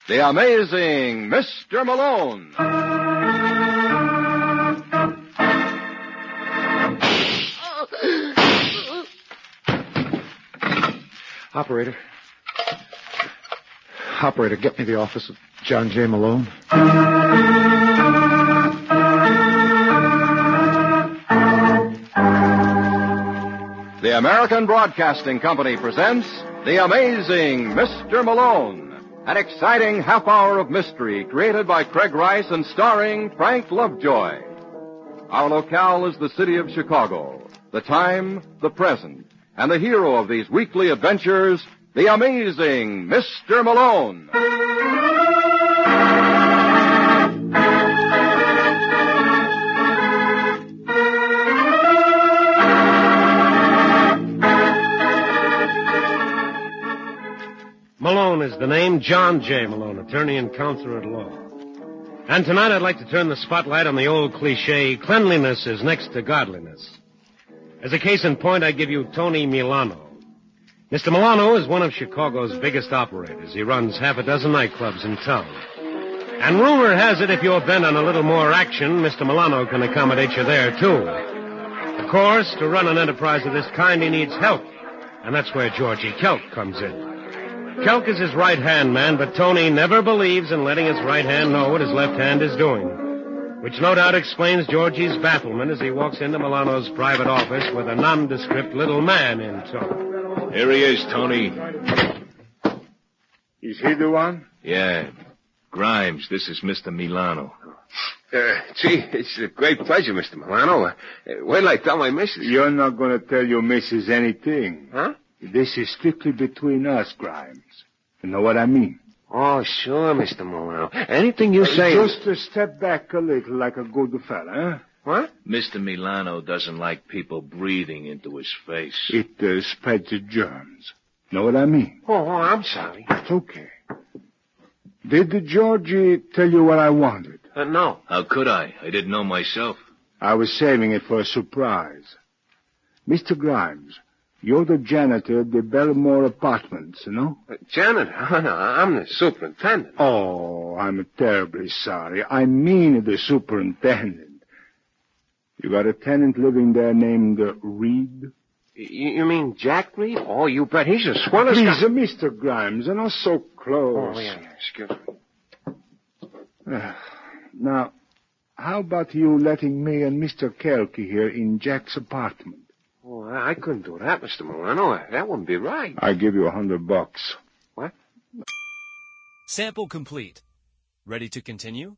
The Amazing Mr. Malone. Operator, get me the office of John J. Malone. The American Broadcasting Company presents The Amazing Mr. Malone, an exciting half hour of mystery created by Craig Rice and starring Frank Lovejoy. Our locale is the city of Chicago, the time, the present, and the hero of these weekly adventures, The Amazing Mr. Malone. Malone is the name, John J. Malone, attorney and counselor at law. And tonight I'd like to turn the spotlight on the old cliche, cleanliness is next to godliness. As a case in point, I give you Tony Milano. Mr. Milano is one of Chicago's biggest operators. He runs half a dozen nightclubs in town. And rumor has it if you're bent on a little more action, Mr. Milano can accommodate you there, too. Of course, to run an enterprise of this kind, he needs help. And that's where Georgie Kelk comes in. Kelk is his right-hand man, but Tony never believes in letting his right hand know what his left hand is doing, which no doubt explains Georgie's bafflement as he walks into Milano's private office with a nondescript little man in tow. Here he is, Tony. Is he the one? Yeah. Grimes, this is Mr. Milano. Gee, it's a great pleasure, Mr. Milano. Wait till I tell my missus. You're not going to tell your missus anything. Huh? This is strictly between us, Grimes. You know what I mean? Oh, sure, Mr. Milano. Anything you say... Just to step back a little like a good fella, huh? What? Mr. Milano doesn't like people breathing into his face. It spreads the germs. Know what I mean? Oh, I'm sorry. It's okay. Did Georgie tell you what I wanted? No. How could I? I didn't know myself. I was saving it for a surprise. Mr. Grimes, you're the janitor at the Belmore Apartments, no? Janitor? No, I'm the superintendent. Oh, I'm terribly sorry. I mean the superintendent. You got a tenant living there named Reed? You mean Jack Reed? Oh, you bet. He's a swell. Please, Mr. Grimes, and not so close. Oh, yeah, excuse me. Now, how about you letting me and Mr. Kelky here in Jack's apartment? Oh, I couldn't do that, Mr. Milano. That wouldn't be right. I give you $100. What? Sample complete. Ready to continue?